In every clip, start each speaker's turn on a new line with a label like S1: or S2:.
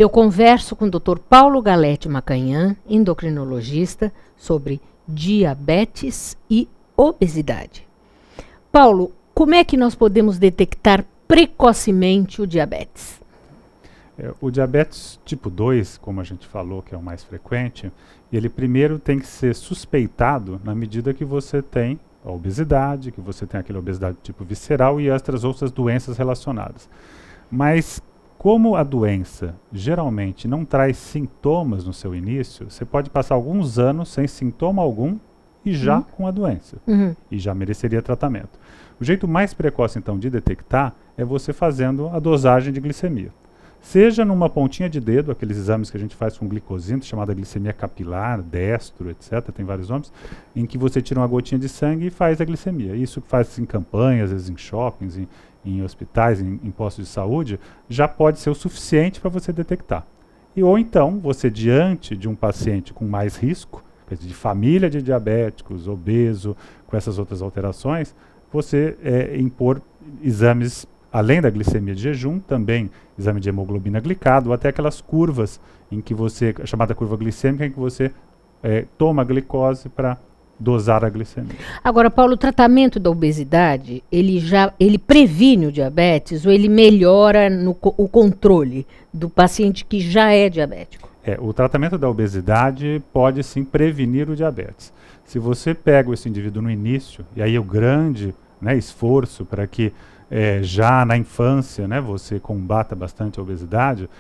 S1: Eu converso com o Dr. Paulo Galete Macanhã, endocrinologista, sobre diabetes e obesidade. Paulo, como é que nós podemos detectar precocemente o diabetes?
S2: O diabetes tipo 2, como a gente falou, que é o mais frequente, ele primeiro tem que ser suspeitado na medida que você tem a obesidade, que você tem aquela obesidade tipo visceral e outras doenças relacionadas. Mas como a doença geralmente não traz sintomas no seu início, você pode passar alguns anos sem sintoma algum e já com a doença. E já mereceria tratamento. O jeito mais precoce, então, de detectar é você fazendo a dosagem de glicemia. Seja numa pontinha de dedo, aqueles exames que a gente faz com glicosímetro, chamada glicemia capilar, destro, etc., tem vários nomes, em que você tira uma gotinha de sangue e faz a glicemia. Isso faz em campanhas, às vezes em shoppings, em hospitais, em postos de saúde, já pode ser o suficiente para você detectar. Ou então, você diante de um paciente com mais risco, de família de diabéticos, obeso, com essas outras alterações, você impor exames além da glicemia de jejum, também exame de hemoglobina glicada, ou até aquelas curvas em que você, a chamada curva glicêmica, em que você toma a glicose para dosar a glicemia.
S1: Agora, Paulo, o tratamento da obesidade, ele previne o diabetes ou ele melhora o controle do paciente que já é diabético?
S2: O tratamento da obesidade pode sim prevenir o diabetes. Se você pega esse indivíduo no início, e aí o grande esforço para que já na infância, você combata bastante a obesidade,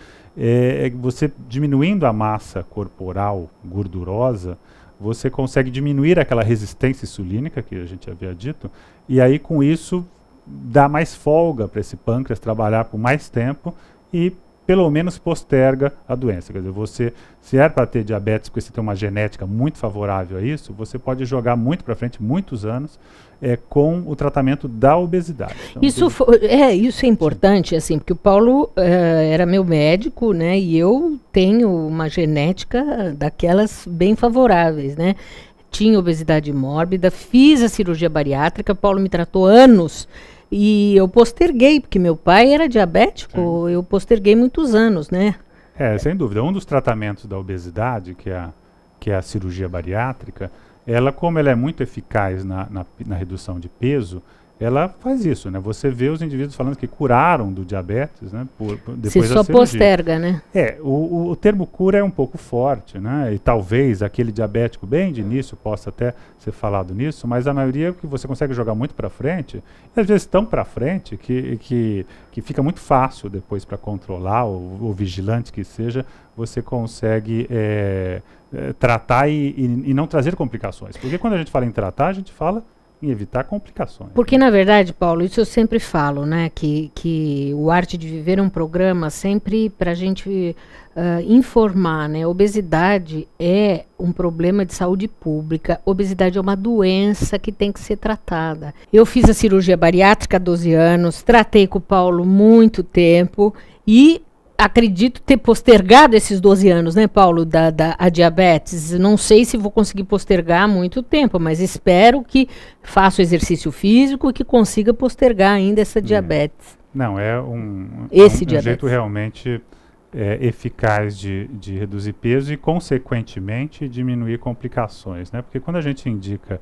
S2: você diminuindo a massa corporal gordurosa, você consegue diminuir aquela resistência insulínica que a gente havia dito, e aí com isso dá mais folga para esse pâncreas trabalhar por mais tempo e pelo menos posterga a doença. Quer dizer, se é para ter diabetes, porque você tem uma genética muito favorável a isso, você pode jogar muito para frente, muitos anos, com o tratamento da obesidade. Então,
S1: isso é importante, assim, porque o Paulo era meu médico, e eu tenho uma genética daquelas bem favoráveis, Tinha obesidade mórbida, fiz a cirurgia bariátrica, Paulo me tratou anos. E eu posterguei, porque meu pai era diabético, eu posterguei muitos anos,
S2: sem dúvida. Um dos tratamentos da obesidade, que é a cirurgia bariátrica, como ela é muito eficaz na redução de peso, ela faz isso, Você vê os indivíduos falando que curaram do diabetes, depois da cirurgia.
S1: Se só posterga,
S2: O termo cura é um pouco forte, E talvez aquele diabético bem de início possa até ser falado nisso, mas a maioria que você consegue jogar muito para frente, e às vezes tão para frente que fica muito fácil depois para controlar, ou vigilante que seja, você consegue tratar e não trazer complicações. Porque quando a gente fala em tratar, a gente fala em evitar complicações.
S1: Porque, na verdade, Paulo, isso eu sempre falo, que o Arte de Viver é um programa sempre para a gente informar, Obesidade é um problema de saúde pública, obesidade é uma doença que tem que ser tratada. Eu fiz a cirurgia bariátrica há 12 anos, tratei com o Paulo muito tempo e acredito ter postergado esses 12 anos, Paulo, a diabetes. Não sei se vou conseguir postergar muito tempo, mas espero que faça o exercício físico e que consiga postergar ainda essa diabetes.
S2: Não, um jeito realmente eficaz de reduzir peso e, consequentemente, diminuir complicações, Porque quando a gente indica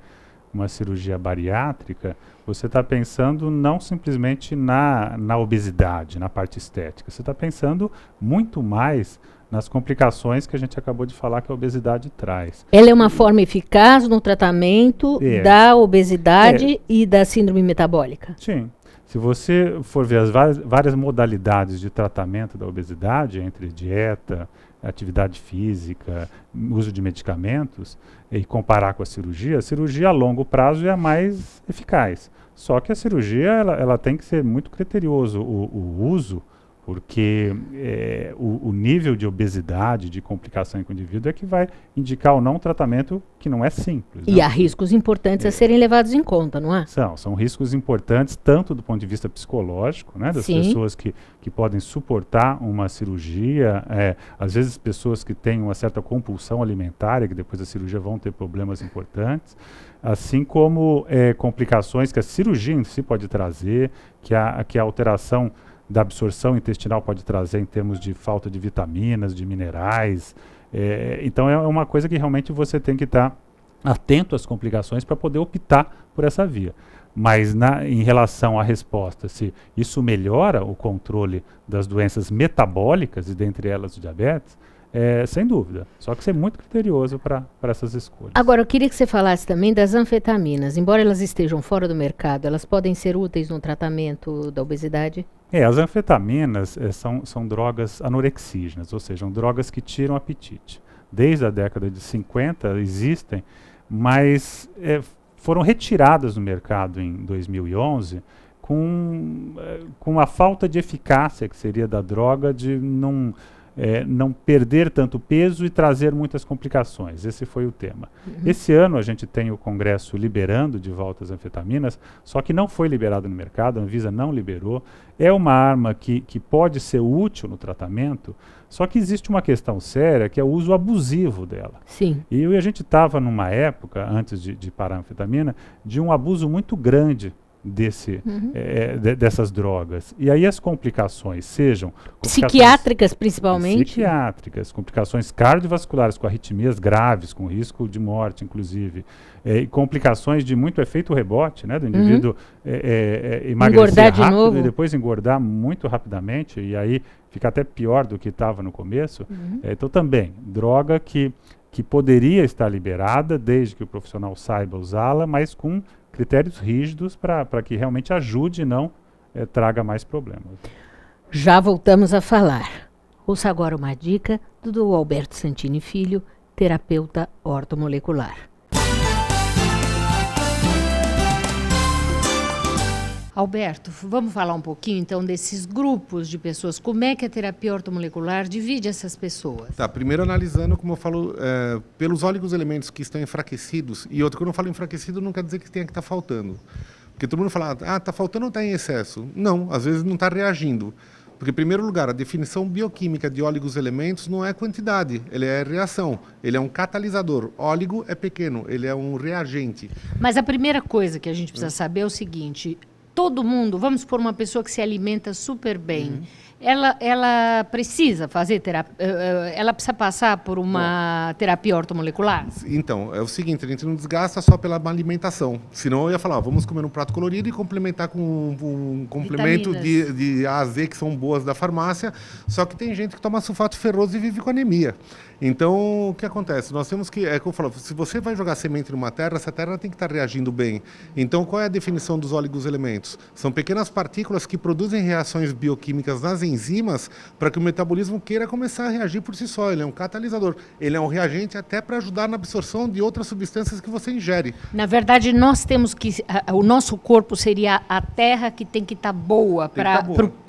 S2: uma cirurgia bariátrica, você está pensando não simplesmente na obesidade, na parte estética. Você está pensando muito mais nas complicações que a gente acabou de falar que a obesidade traz.
S1: Ela é uma forma eficaz no tratamento da obesidade e da síndrome metabólica?
S2: Sim. Se você for ver as várias modalidades de tratamento da obesidade, entre dieta, atividade física, uso de medicamentos, e comparar com a cirurgia a longo prazo é a mais eficaz. Só que a cirurgia ela tem que ser muito criterioso o uso, porque o nível de obesidade, de complicação com o indivíduo é que vai indicar ou não um tratamento que não é simples.
S1: E há riscos importantes a serem levados em conta, não é?
S2: São riscos importantes, tanto do ponto de vista psicológico, das pessoas que podem suportar uma cirurgia, às vezes pessoas que têm uma certa compulsão alimentar e que depois da cirurgia vão ter problemas importantes, assim como complicações que a cirurgia em si pode trazer, que a alteração da absorção intestinal pode trazer em termos de falta de vitaminas, de minerais. Então é uma coisa que realmente você tem que estar atento às complicações para poder optar por essa via. Mas em relação à resposta, se isso melhora o controle das doenças metabólicas, e dentre elas o diabetes, sem dúvida. Só que ser muito criterioso para essas escolhas.
S1: Agora, eu queria que você falasse também das anfetaminas. Embora elas estejam fora do mercado, elas podem ser úteis no tratamento da obesidade?
S2: As anfetaminas são drogas anorexígenas, ou seja, são drogas que tiram apetite. Desde a década de 50 existem, mas foram retiradas do mercado em 2011 com a falta de eficácia que seria da droga de não perder tanto peso e trazer muitas complicações. Esse foi o tema. Esse ano a gente tem o Congresso liberando de volta as anfetaminas, só que não foi liberado no mercado, a Anvisa não liberou. É uma arma que pode ser útil no tratamento, só que existe uma questão séria, que é o uso abusivo dela.
S1: Sim.
S2: E a gente estava numa época, antes de parar a anfetamina, de um abuso muito grande dessas drogas. E aí as complicações, sejam
S1: psiquiátricas principalmente,
S2: psiquiátricas, complicações cardiovasculares com arritmias graves, com risco de morte, inclusive, e complicações de muito efeito rebote, né, do indivíduo emagrecer rápido novo e depois engordar muito rapidamente, e aí fica até pior do que estava no começo. Então também, droga que poderia estar liberada desde que o profissional saiba usá-la, mas com critérios rígidos para que realmente ajude e não traga mais problemas.
S1: Já voltamos a falar. Ouça agora uma dica do Alberto Santini Filho, terapeuta ortomolecular. Alberto, vamos falar um pouquinho então desses grupos de pessoas. Como é que a terapia ortomolecular divide essas pessoas?
S3: Tá, primeiro analisando, como eu falo, pelos oligoelementos que estão enfraquecidos, e outro, quando eu falo enfraquecido não quer dizer que tenha que estar faltando. Porque todo mundo fala, está faltando ou está em excesso? Não, às vezes não está reagindo. Porque, em primeiro lugar, a definição bioquímica de oligoelementos não é quantidade, ele é reação, ele é um catalisador. Óligo é pequeno, ele é um reagente.
S1: Mas a primeira coisa que a gente precisa saber é o seguinte: todo mundo, vamos supor uma pessoa que se alimenta super bem, ela precisa fazer terapia, ela precisa passar por uma terapia ortomolecular?
S3: Então, é o seguinte, a gente não desgasta só pela alimentação, senão eu ia falar, vamos comer um prato colorido e complementar com um complemento de A a Z, que são boas da farmácia, só que tem gente que toma sulfato ferroso e vive com anemia. Então, o que acontece? Nós temos que, é que eu falo, se você vai jogar semente numa terra, essa terra tem que estar reagindo bem. Então, qual é a definição dos oligoelementos? São pequenas partículas que produzem reações bioquímicas nas enzimas para que o metabolismo queira começar a reagir por si só. Ele é um catalisador. Ele é um reagente até para ajudar na absorção de outras substâncias que você ingere.
S1: Na verdade, nós temos que... o nosso corpo seria a terra que tem que estar boa para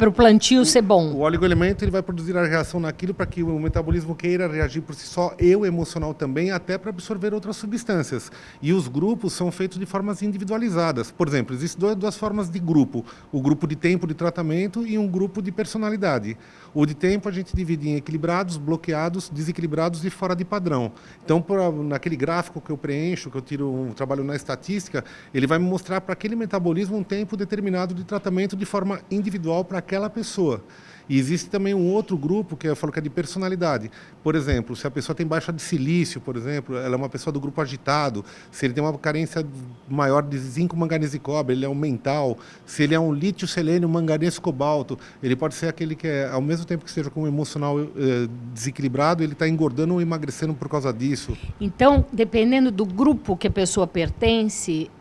S1: o plantio ser bom.
S3: O oligoelemento ele vai produzir a reação naquilo para que o metabolismo queira reagir por si só, e o emocional também, até para absorver outras substâncias. E os grupos são feitos de formas individualizadas. Por exemplo, existem duas formas de grupo. O grupo de tempo de tratamento e um grupo de personalidade. O de tempo a gente divide em equilibrados, bloqueados, desequilibrados e fora de padrão. Então, naquele gráfico que eu preencho, que eu tiro trabalho na estatística, ele vai me mostrar para aquele metabolismo um tempo determinado de tratamento de forma individual para aquela pessoa. E existe também um outro grupo, que eu falo que é de personalidade. Por exemplo, se a pessoa tem baixa de silício, por exemplo, ela é uma pessoa do grupo agitado. Se ele tem uma carência maior de zinco, manganês e cobre, ele é um mental. Se ele é um lítio, selênio, manganês, cobalto, ele pode ser aquele que é, ao mesmo tempo que seja com um emocional desequilibrado, ele está engordando ou emagrecendo por causa disso.
S1: Então, dependendo do grupo que a pessoa pertence,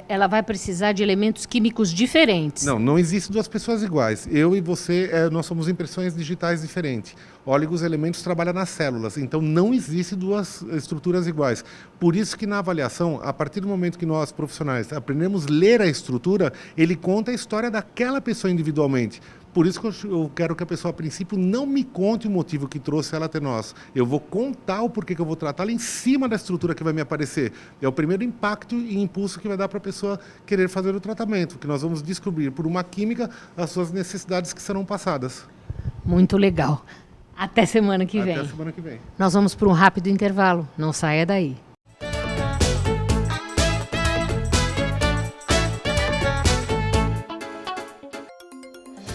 S1: ela vai precisar de elementos químicos diferentes.
S3: Não existe duas pessoas iguais. Eu e você, nós somos impressões digitais diferentes. Oligoelementos trabalham nas células, então não existe duas estruturas iguais. Por isso que na avaliação, a partir do momento que nós profissionais aprendemos a ler a estrutura, ele conta a história daquela pessoa individualmente. Por isso que eu quero que a pessoa, a princípio, não me conte o motivo que trouxe ela até nós. Eu vou contar o porquê que eu vou tratá-la em cima da estrutura que vai me aparecer. É o primeiro impacto e impulso que vai dar para a pessoa querer fazer o tratamento, que nós vamos descobrir por uma química as suas necessidades que serão passadas.
S1: Muito legal. Até semana que vem.
S3: Até semana que vem.
S1: Nós vamos para um rápido intervalo. Não saia daí.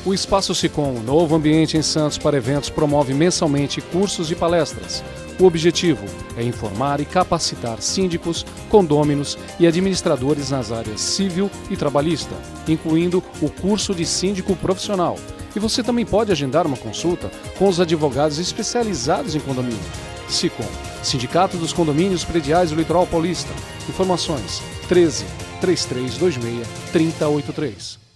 S4: O Espaço Sicom, novo ambiente em Santos para eventos, promove mensalmente cursos e palestras. O objetivo é informar e capacitar síndicos, condôminos e administradores nas áreas civil e trabalhista, incluindo o curso de síndico profissional. E você também pode agendar uma consulta com os advogados especializados em condomínio. Sicom, Sindicato dos Condomínios Prediais do Litoral Paulista. Informações 13 3326 3083.